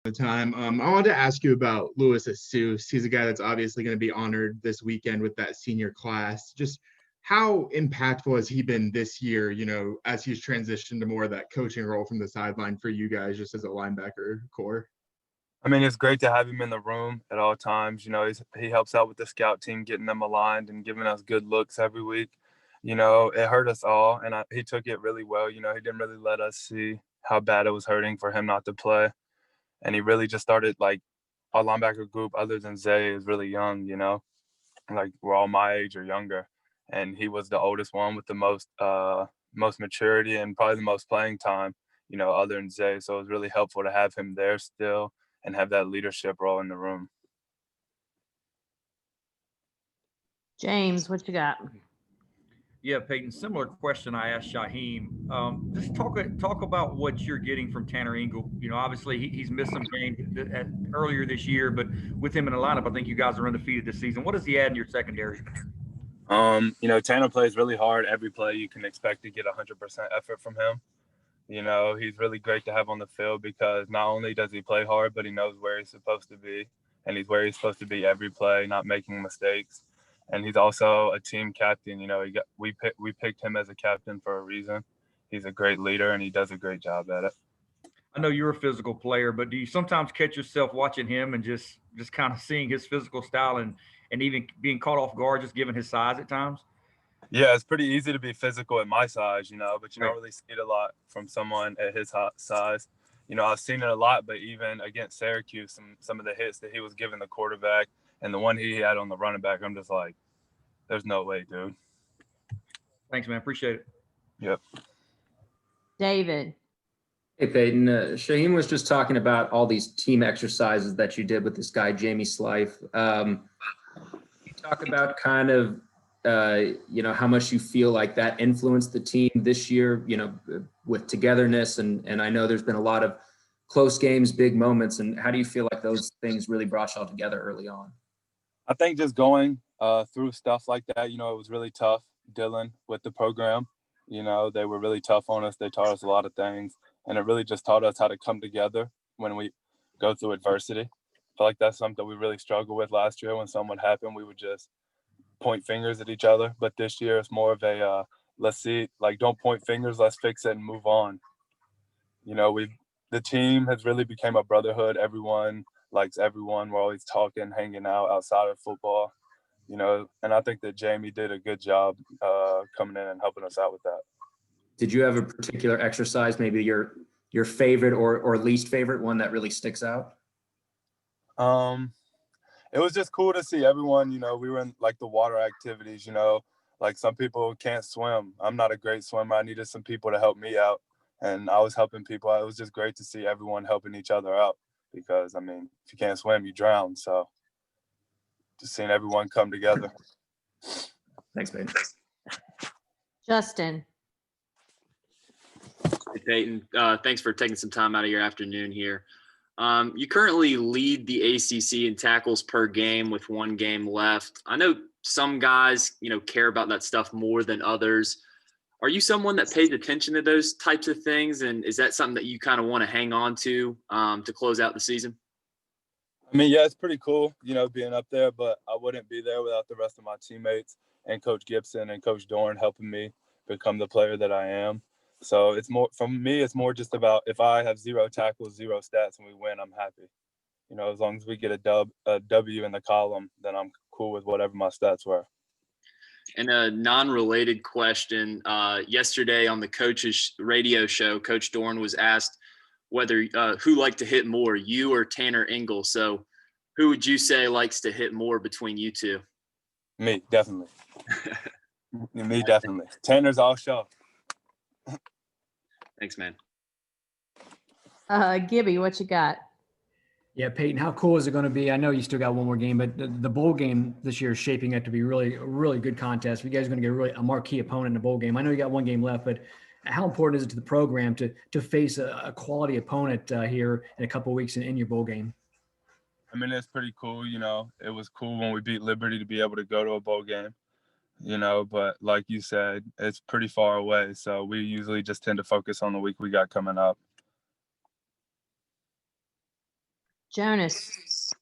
the time. I wanted to ask you about Louis Assus. He's a guy that's obviously going to be honored this weekend with that senior class. Just how impactful has he been this year, as he's transitioned to more of that coaching role from the sideline for you guys just as a linebacker core? I mean, it's great to have him in the room at all times. He helps out with the scout team, getting them aligned and giving us good looks every week. It hurt us all, and he took it really well. He didn't really let us see how bad it was hurting for him not to play. And he really just started, like, our linebacker group, other than Zay, is really young, Like, we're all my age or younger. And he was the oldest one with the most maturity and probably the most playing time, other than Zay. So it was really helpful to have him there still and have that leadership role in the room. James, what you got? Yeah, Peyton, similar question I asked Shaheem. Just talk about what you're getting from Tanner Ingle. Obviously he's missed some games earlier this year, but with him in the lineup, I think you guys are undefeated this season. What does he add in your secondary? Tanner plays really hard every play. You can expect to get 100% effort from him. He's really great to have on the field because not only does he play hard, but he knows where he's supposed to be, and he's where he's supposed to be every play, not making mistakes. And he's also a team captain. We picked him as a captain for a reason. He's a great leader, and he does a great job at it. I know you're a physical player, but do you sometimes catch yourself watching him and just kind of seeing his physical style and even being caught off guard just given his size at times? Yeah, it's pretty easy to be physical at my size, but you don't really see it a lot from someone at his size. I've seen it a lot, but even against Syracuse, some of the hits that he was giving the quarterback and the one he had on the running back, I'm just like, there's no way, dude. Thanks, man. Appreciate it. Yep. David. Hey, Peyton. Shaheem was just talking about all these team exercises that you did with this guy, Jamie Slife. You talk about kind of, how much you feel like that influenced the team this year, with togetherness. And I know there's been a lot of close games, big moments. And how do you feel like those things really brought y'all together early on? I think just going through stuff like that, it was really tough dealing with the program. They were really tough on us. They taught us a lot of things. And it really just taught us how to come together when we go through adversity. I feel like that's something we really struggled with last year. When something would happen, we would just point fingers at each other. But this year it's more of a let's see, like, don't point fingers, let's fix it and move on. The team has really become a brotherhood. Everyone likes everyone. We're always talking, hanging out outside of football, and I think that Jamie did a good job coming in and helping us out with that. Did you have a particular exercise, maybe your favorite or least favorite one that really sticks out? It was just cool to see everyone. We were in like the water activities, like some people can't swim. I'm not a great swimmer. I needed some people to help me out, and I was helping people. It was just great to see everyone helping each other out because, if you can't swim, you drown. So just seeing everyone come together. Thanks, man. Justin. Hey, Peyton. Thanks for taking some time out of your afternoon here. You currently lead the ACC in tackles per game with one game left. I know some guys, care about that stuff more than others. Are you someone that pays attention to those types of things? And is that something that you kind of want to hang on to close out the season? Yeah, it's pretty cool, being up there, but I wouldn't be there without the rest of my teammates and Coach Gibson and Coach Dorn helping me become the player that I am. So it's more, for me, it's more just about if I have 0 tackles, 0 stats, and we win, I'm happy. As long as we get a W in the column, then I'm cool with whatever my stats were. And a non-related question, yesterday on the coach's radio show, Coach Dorn was asked whether who liked to hit more, you or Tanner Ingle. So who would you say likes to hit more between you two? Me, definitely. Me, definitely. Tanner's all show. Thanks, man. Gibby, what you got? Yeah, Peyton, how cool is it going to be? I know you still got one more game, but the bowl game this year is shaping up to be really, a really good contest. You guys are going to get really a marquee opponent in the bowl game. I know you got one game left, but how important is it to the program to face a quality opponent here in a couple of weeks in your bowl game? It's pretty cool. It was cool when we beat Liberty to be able to go to a bowl game. But like you said, it's pretty far away. So we usually just tend to focus on the week we got coming up. Jonas.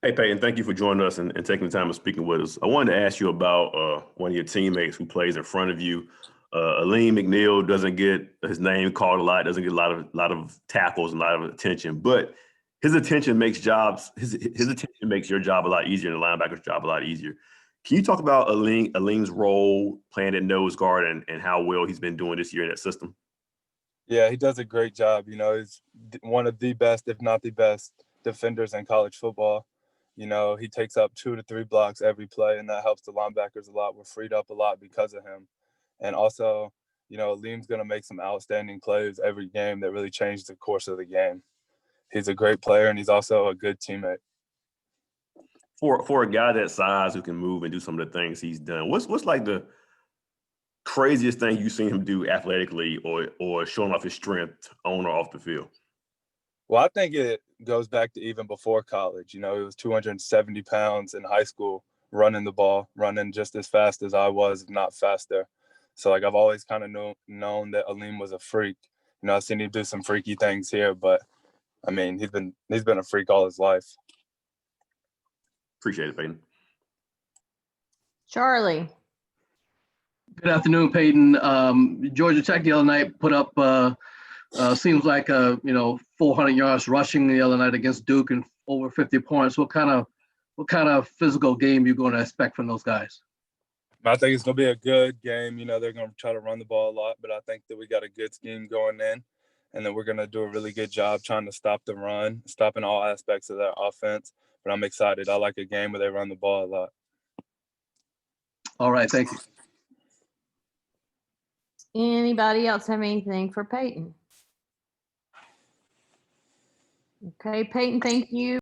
Hey, Peyton, thank you for joining us and taking the time of speaking with us. I wanted to ask you about one of your teammates who plays in front of you. Aleem McNeil doesn't get his name called a lot, doesn't get a lot of tackles and a lot of attention, but his attention makes his attention makes your job a lot easier and the linebacker's job a lot easier. Can you talk about Aleem's role playing at nose guard and how well he's been doing this year in that system? Yeah, he does a great job. You know, he's one of the best, if not the best, defenders in college football. You know, he takes up 2 to 3 blocks every play, and that helps the linebackers a lot. We're freed up a lot because of him. And also, you know, Aleem's going to make some outstanding plays every game that really change the course of the game. He's a great player, and he's also a good teammate. For a guy that size who can move and do some of the things he's done, what's like the craziest thing you've seen him do athletically or showing off his strength on or off the field? Well, I think it goes back to even before college. You know, he was 270 pounds in high school, running the ball, running just as fast as I was, if not faster. So, like, I've always kind of known that Aleem was a freak. You know, I've seen him do some freaky things here, but, I mean, he's been a freak all his life. Appreciate it, Peyton. Charlie. Good afternoon, Peyton. Georgia Tech the other night put up seems like 400 yards rushing the other night against Duke and over 50 points. What kind of physical game you going to expect from those guys? I think it's going to be a good game. You know, they're going to try to run the ball a lot, but I think that we got a good scheme going in, and then we're going to do a really good job trying to stop the run, stopping all aspects of their offense. But I'm excited. I like a game where they run the ball a lot. All right, thank you. Anybody else have anything for Peyton? Okay, Peyton, thank you.